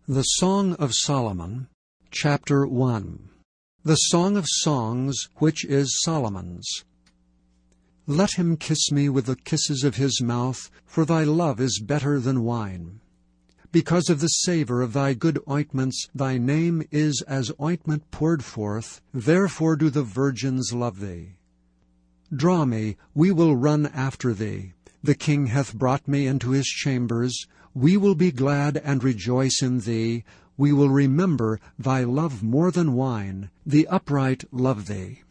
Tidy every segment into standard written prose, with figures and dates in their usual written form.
The Song of Solomon, Chapter 1. The Song of Songs, which is Solomon's. Let him kiss me with the kisses of his mouth, for thy love is better than wine. Because of the savour of thy good ointments, thy name is as ointment poured forth, therefore do the virgins love thee. Draw me, we will run after thee. The king hath brought me into his chambers. We will be glad and rejoice in thee. We will remember thy love more than wine. The upright love thee.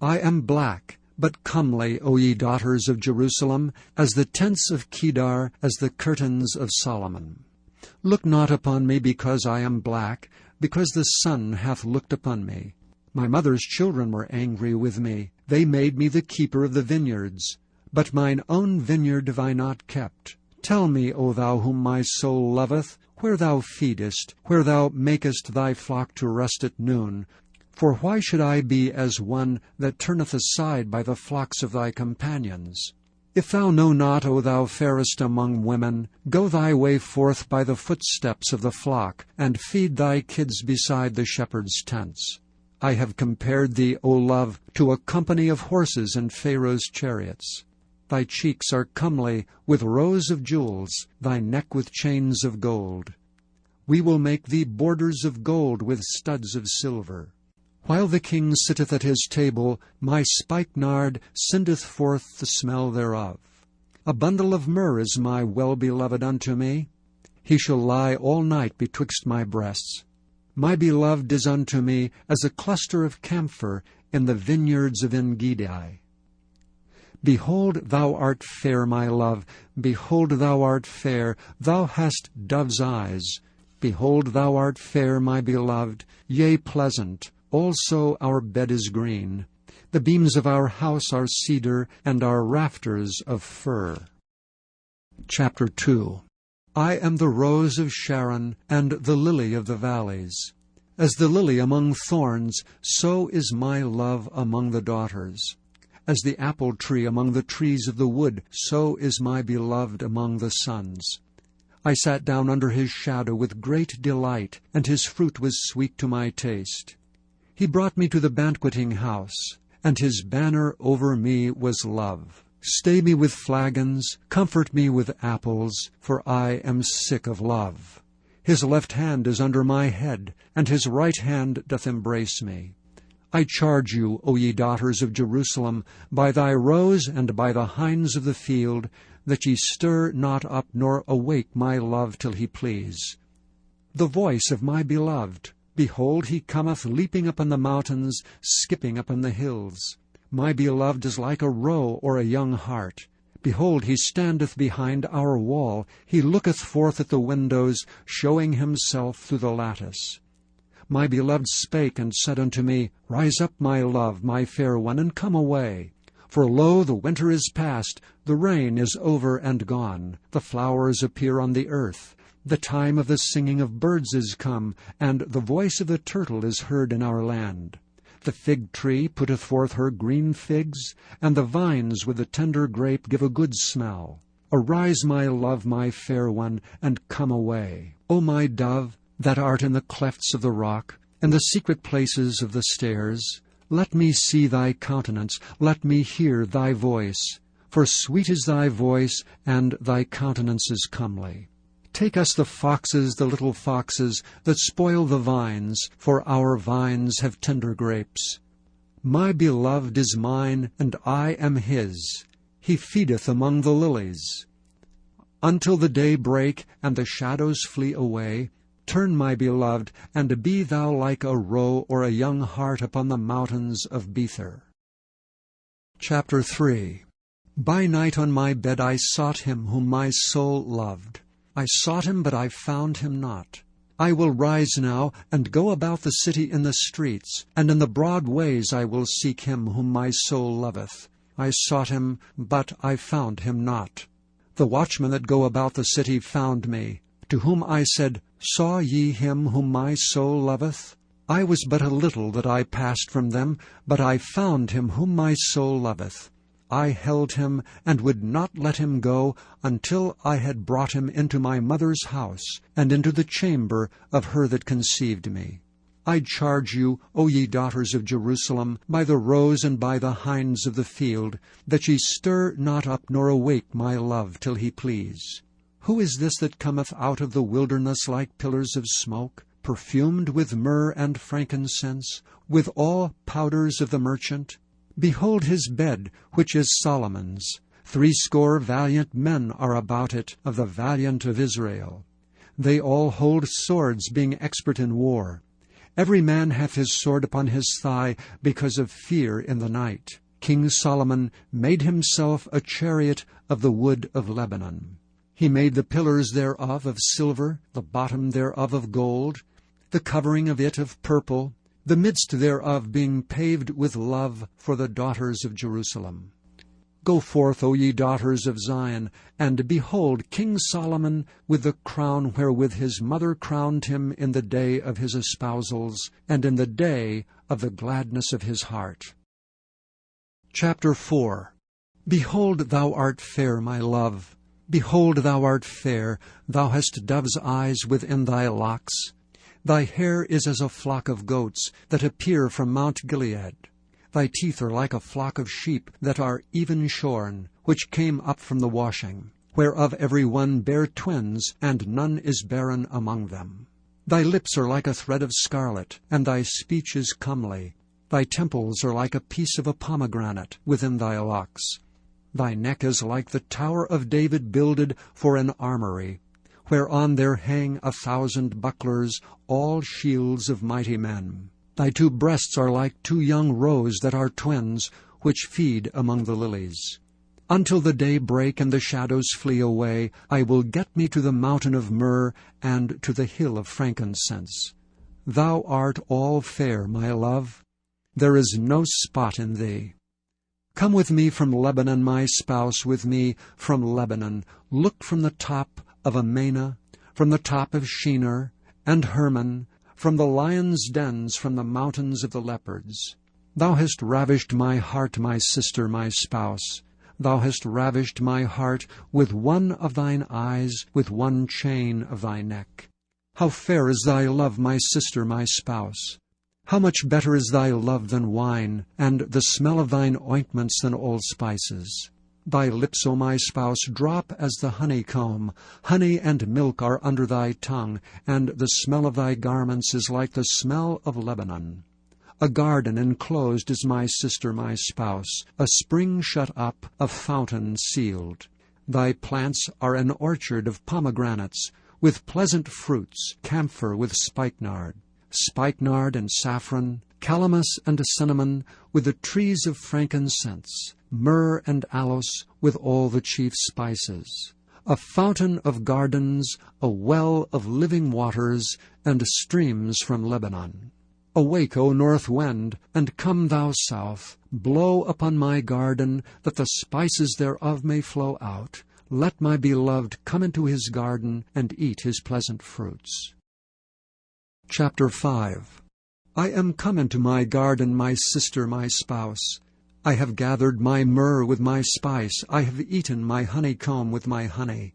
I am black, but comely, O ye daughters of Jerusalem, as the tents of Kedar, as the curtains of Solomon. Look not upon me because I am black, because the sun hath looked upon me. My mother's children were angry with me. They made me the keeper of the vineyards. But mine own vineyard have I not kept. Tell me, O thou whom my soul loveth, where thou feedest, where thou makest thy flock to rest at noon. For why should I be as one that turneth aside by the flocks of thy companions? If thou know not, O thou fairest among women, go thy way forth by the footsteps of the flock, and feed thy kids beside the shepherds' tents. I have compared thee, O love, to a company of horses in Pharaoh's chariots. Thy cheeks are comely with rows of jewels, thy neck with chains of gold. We will make thee borders of gold with studs of silver. While the king sitteth at his table, my spikenard sendeth forth the smell thereof. A bundle of myrrh is my well-beloved unto me. He shall lie all night betwixt my breasts. My beloved is unto me as a cluster of camphor in the vineyards of En-gedi. Behold, thou art fair, my love. Behold, thou art fair. Thou hast dove's eyes. Behold, thou art fair, my beloved, yea, pleasant. Also our bed is green. The beams of our house are cedar, and our rafters of fir. Chapter 2. I am the rose of Sharon, and the lily of the valleys. As the lily among thorns, so is my love among the daughters. As the apple tree among the trees of the wood, so is my beloved among the sons. I sat down under his shadow with great delight, and his fruit was sweet to my taste. He brought me to the banqueting house, and his banner over me was love. Stay me with flagons, comfort me with apples, for I am sick of love. His left hand is under my head, and his right hand doth embrace me. I charge you, O ye daughters of Jerusalem, by thy roes and by the hinds of the field, that ye stir not up nor awake my love till he please. The voice of my beloved, behold, he cometh leaping upon the mountains, skipping upon the hills. My beloved is like a roe or a young hart. Behold, he standeth behind our wall. He looketh forth at the windows, showing himself through the lattice. My beloved spake and said unto me, Rise up, my love, my fair one, and come away. For lo, the winter is past, the rain is over and gone, the flowers appear on the earth. The time of the singing of birds is come, and the voice of the turtle is heard in our land. The fig tree putteth forth her green figs, and the vines with the tender grape give a good smell. Arise, my love, my fair one, and come away. O my dove, that art in the clefts of the rock, and the secret places of the stairs, let me see thy countenance, let me hear thy voice. For sweet is thy voice, and thy countenance is comely. Take us the foxes, the little foxes, that spoil the vines, for our vines have tender grapes. My beloved is mine, and I am his. He feedeth among the lilies. Until the day break, and the shadows flee away, turn, my beloved, and be thou like a roe or a young hart upon the mountains of Bether. Chapter 3. By night on my bed I sought him whom my soul loved. I sought him, but I found him not. I will rise now, and go about the city in the streets, and in the broad ways I will seek him whom my soul loveth. I sought him, but I found him not. The watchmen that go about the city found me, to whom I said, Saw ye him whom my soul loveth? I was but a little that I passed from them, but I found him whom my soul loveth. I held him, and would not let him go, until I had brought him into my mother's house, and into the chamber of her that conceived me. I charge you, O ye daughters of Jerusalem, by the roes and by the hinds of the field, that ye stir not up nor awake my love till he please. Who is this that cometh out of the wilderness like pillars of smoke, perfumed with myrrh and frankincense, with all powders of the merchant? Behold his bed, which is Solomon's. 80 valiant men are about it, of the valiant of Israel. They all hold swords, being expert in war. Every man hath his sword upon his thigh, because of fear in the night. King Solomon made himself a chariot of the wood of Lebanon. He made the pillars thereof of silver, the bottom thereof of gold, the covering of it of purple, the midst thereof being paved with love for the daughters of Jerusalem. Go forth, O ye daughters of Zion, and behold King Solomon with the crown wherewith his mother crowned him in the day of his espousals, and in the day of the gladness of his heart. Chapter 4. Behold, thou art fair, my love. Behold, thou art fair, thou hast dove's eyes within thy locks. Thy hair is as a flock of goats that appear from Mount Gilead. Thy teeth are like a flock of sheep that are even shorn, which came up from the washing, whereof every one bare twins, and none is barren among them. Thy lips are like a thread of scarlet, and thy speech is comely. Thy temples are like a piece of a pomegranate within thy locks. Thy neck is like the tower of David builded for an armory, whereon there hang 1,000 bucklers, all shields of mighty men. Thy 2 breasts are like 2 young roes that are twins, which feed among the lilies. Until the day break and the shadows flee away, I will get me to the mountain of myrrh and to the hill of frankincense. Thou art all fair, my love. There is no spot in thee. Come with me from Lebanon, my spouse, with me from Lebanon. Look from the top of Amana, from the top of Shinar and Hermon, from the lions' dens, from the mountains of the leopards. Thou hast ravished my heart, my sister, my spouse. Thou hast ravished my heart with one of thine eyes, with one chain of thy neck. How fair is thy love, my sister, my spouse! How much better is thy love than wine, and the smell of thine ointments than all spices. Thy lips, O my spouse, drop as the honeycomb. Honey and milk are under thy tongue, and the smell of thy garments is like the smell of Lebanon. A garden enclosed is my sister, my spouse, a spring shut up, a fountain sealed. Thy plants are an orchard of pomegranates, with pleasant fruits, camphor with spikenard. Spikenard and saffron, calamus and cinnamon, with the trees of frankincense, myrrh and aloes, with all the chief spices. A fountain of gardens, a well of living waters, and streams from Lebanon. Awake, O north wind, and come thou south. Blow upon my garden, that the spices thereof may flow out. Let my beloved come into his garden, and eat his pleasant fruits. Chapter 5. I am come into my garden, my sister, my spouse. I have gathered my myrrh with my spice. I have eaten my honeycomb with my honey.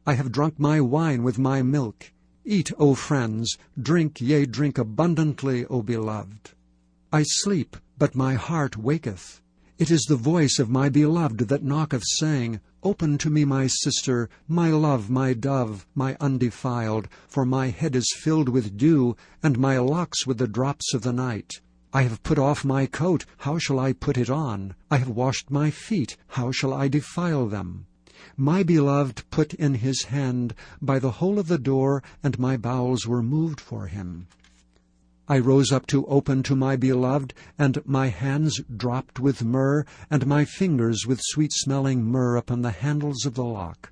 I have drunk my wine with my milk. Eat, O friends, drink, yea, drink abundantly, O beloved. I sleep, but my heart waketh. It is the voice of my beloved that knocketh, saying, Open to me, my sister, my love, my dove, my undefiled, for my head is filled with dew, and my locks with the drops of the night. I have put off my coat, how shall I put it on? I have washed my feet, how shall I defile them? My beloved put in his hand by the hole of the door, and my bowels were moved for him. I rose up to open to my beloved, and my hands dropped with myrrh, and my fingers with sweet-smelling myrrh upon the handles of the lock.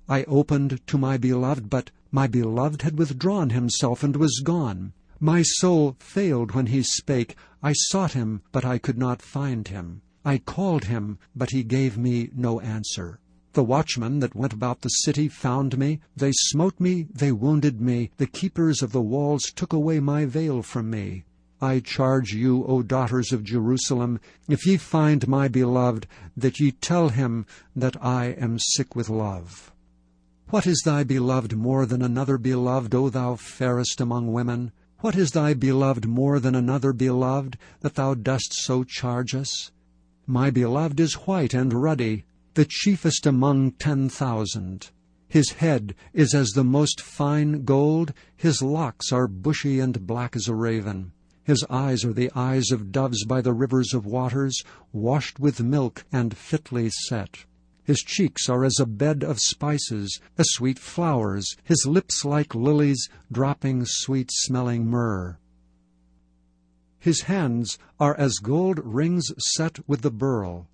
I opened to my beloved, but my beloved had withdrawn himself and was gone. My soul failed when he spake. I sought him, but I could not find him. I called him, but he gave me no answer. The watchmen that went about the city found me. They smote me, they wounded me. The keepers of the walls took away my veil from me. I charge you, O daughters of Jerusalem, if ye find my beloved, that ye tell him that I am sick with love. What is thy beloved more than another beloved, O thou fairest among women? What is thy beloved more than another beloved, that thou dost so charge us? My beloved is white and ruddy, the chiefest among 10,000. His head is as the most fine gold, his locks are bushy and black as a raven. His eyes are the eyes of doves by the rivers of waters, washed with milk and fitly set. His cheeks are as a bed of spices, as sweet flowers, his lips like lilies, dropping sweet-smelling myrrh. His hands are as gold rings set with the beryl.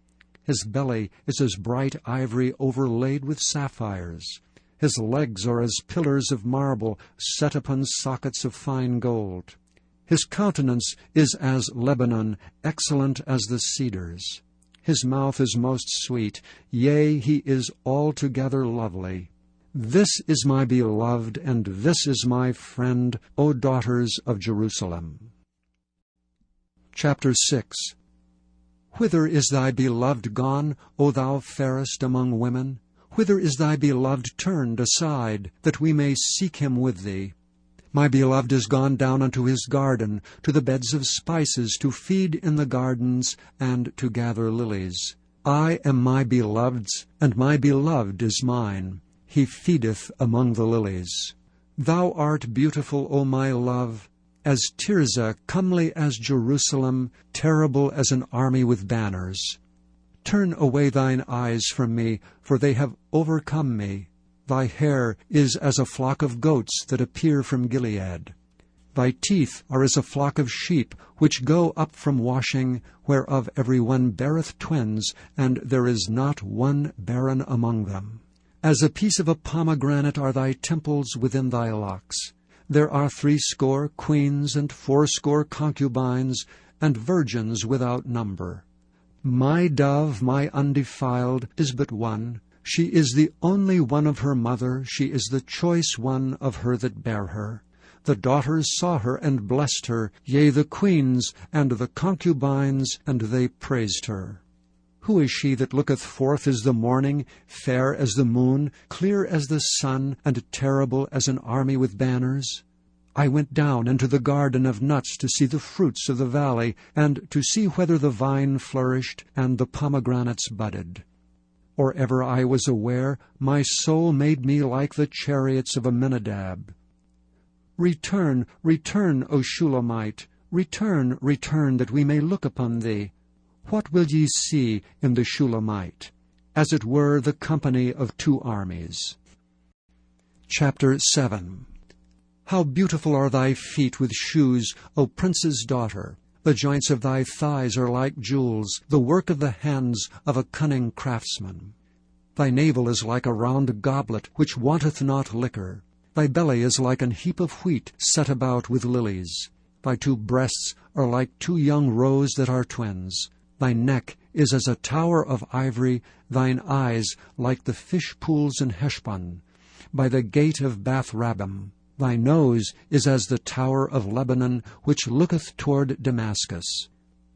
His belly is as bright ivory overlaid with sapphires. His legs are as pillars of marble set upon sockets of fine gold. His countenance is as Lebanon, excellent as the cedars. His mouth is most sweet, yea, he is altogether lovely. This is my beloved, and this is my friend, O daughters of Jerusalem. Chapter 6. Whither is thy beloved gone, O thou fairest among women? Whither is thy beloved turned aside, that we may seek him with thee? My beloved is gone down unto his garden, to the beds of spices, to feed in the gardens, and to gather lilies. I am my beloved's, and my beloved is mine. He feedeth among the lilies. Thou art beautiful, O my love, as Tirzah, comely as Jerusalem, terrible as an army with banners. Turn away thine eyes from me, for they have overcome me. Thy hair is as a flock of goats that appear from Gilead. Thy teeth are as a flock of sheep, which go up from washing, whereof every one beareth twins, and there is not one barren among them. As a piece of a pomegranate are thy temples within thy locks. There are 80 queens and 80 concubines, and virgins without number. My dove, my undefiled, is but one. She is the only one of her mother, she is the choice one of her that bare her. The daughters saw her and blessed her, yea, the queens and the concubines, and they praised her. Who is she that looketh forth as the morning, fair as the moon, clear as the sun, and terrible as an army with banners? I went down into the garden of nuts to see the fruits of the valley, and to see whether the vine flourished and the pomegranates budded. Or ever I was aware, my soul made me like the chariots of Amminadab. Return, return, O Shulamite, return, return, that we may look upon thee. What will ye see in the Shulamite? As it were the company of 2 armies. Chapter 7. How beautiful are thy feet with shoes, O prince's daughter! The joints of thy thighs are like jewels, the work of the hands of a cunning craftsman. Thy navel is like a round goblet, which wanteth not liquor. Thy belly is like an heap of wheat set about with lilies. Thy 2 breasts are like 2 young roes that are twins. Thy neck is as a tower of ivory, thine eyes like the fish pools in Heshbon, by the gate of Bath-rabbim. Thy nose is as the tower of Lebanon, which looketh toward Damascus.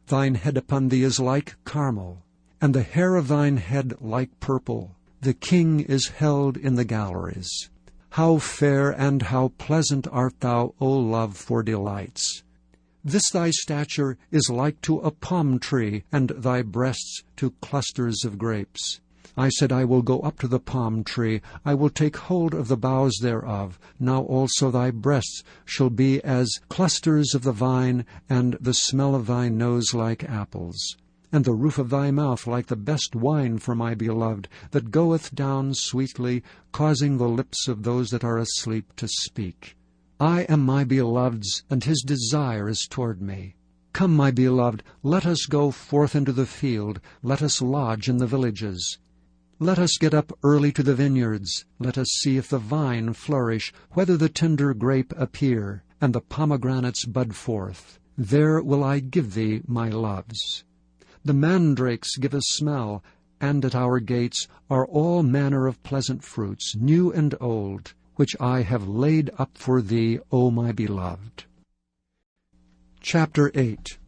Thine head upon thee is like Carmel, and the hair of thine head like purple. The king is held in the galleries. How fair and how pleasant art thou, O love, for delights! This thy stature is like to a palm tree, and thy breasts to clusters of grapes. I said, I will go up to the palm tree, I will take hold of the boughs thereof. Now also thy breasts shall be as clusters of the vine, and the smell of thy nose like apples, and the roof of thy mouth like the best wine for my beloved, that goeth down sweetly, causing the lips of those that are asleep to speak. I am my beloved's, and his desire is toward me. Come, my beloved, let us go forth into the field, let us lodge in the villages. Let us get up early to the vineyards. Let us see if the vine flourish, whether the tender grape appear, and the pomegranates bud forth. There will I give thee my loves. The mandrakes give a smell, and at our gates are all manner of pleasant fruits, new and old, which I have laid up for thee, O my beloved. Chapter 8.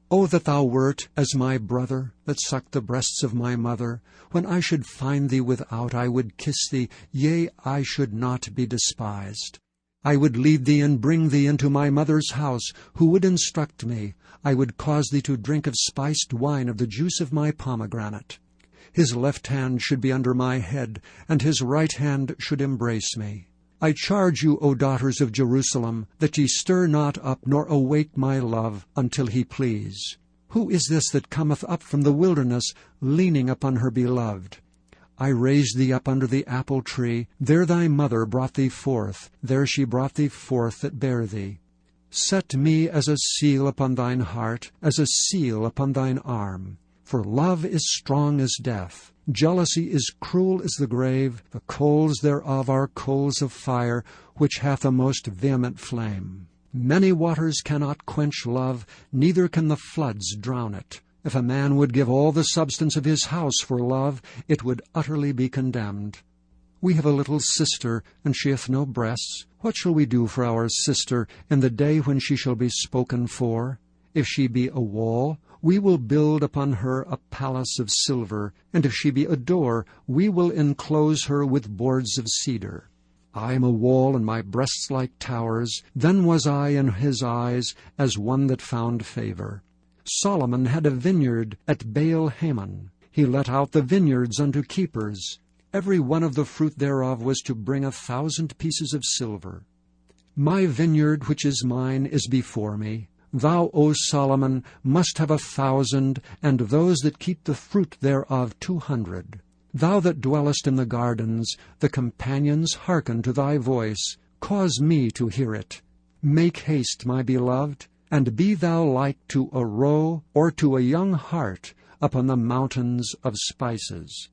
O that thou wert as my brother, that sucked the breasts of my mother! When I should find thee without, I would kiss thee, yea, I should not be despised. I would lead thee and bring thee into my mother's house, who would instruct me. I would cause thee to drink of spiced wine of the juice of my pomegranate. His left hand should be under my head, and his right hand should embrace me. I charge you, O daughters of Jerusalem, that ye stir not up, nor awake my love, until he please. Who is this that cometh up from the wilderness, leaning upon her beloved? I raised thee up under the apple tree, there thy mother brought thee forth, there she brought thee forth that bare thee. Set me as a seal upon thine heart, as a seal upon thine arm. For love is strong as death. Jealousy is cruel as the grave. The coals thereof are coals of fire, which hath a most vehement flame. Many waters cannot quench love, neither can the floods drown it. If a man would give all the substance of his house for love, it would utterly be condemned. We have a little sister, and she hath no breasts. What shall we do for our sister in the day when she shall be spoken for? If she be a wall, we will build upon her a palace of silver, and if she be a door, we will enclose her with boards of cedar. I am a wall, and my breasts like towers. Then was I in his eyes as one that found favor. Solomon had a vineyard at Baal-Hamon. He let out the vineyards unto keepers. Every one of the fruit thereof was to bring 1,000 pieces of silver. My vineyard which is mine is before me. Thou, O Solomon, must have 1,000, and those that keep the fruit thereof 200. Thou that dwellest in the gardens, the companions hearken to thy voice. Cause me to hear it. Make haste, my beloved, and be thou like to a roe or to a young hart upon the mountains of spices.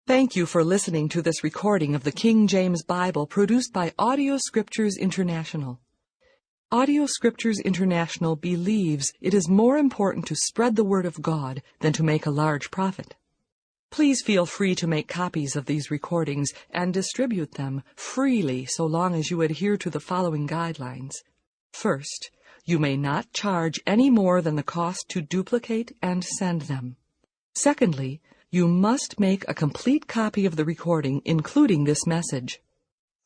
Thank you for listening to this recording of the King James Bible produced by Audio Scriptures International. Audio Scriptures International believes it is more important to spread the Word of God than to make a large profit. Please feel free to make copies of these recordings and distribute them freely so long as you adhere to the following guidelines. First, you may not charge any more than the cost to duplicate and send them. Secondly, you must make a complete copy of the recording, including this message.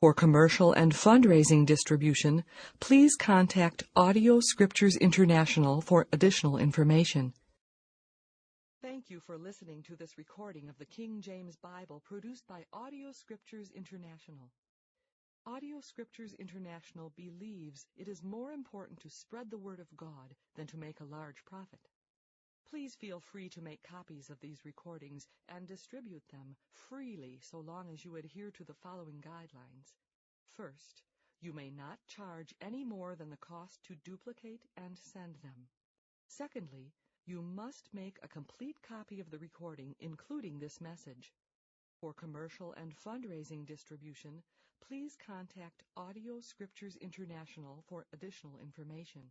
For commercial and fundraising distribution, please contact Audio Scriptures International for additional information. Thank you for listening to this recording of the King James Bible produced by Audio Scriptures International. Audio Scriptures International believes it is more important to spread the Word of God than to make a large profit. Please feel free to make copies of these recordings and distribute them freely so long as you adhere to the following guidelines. First, you may not charge any more than the cost to duplicate and send them. Secondly, you must make a complete copy of the recording, including this message. For commercial and fundraising distribution, please contact Audio Scriptures International for additional information.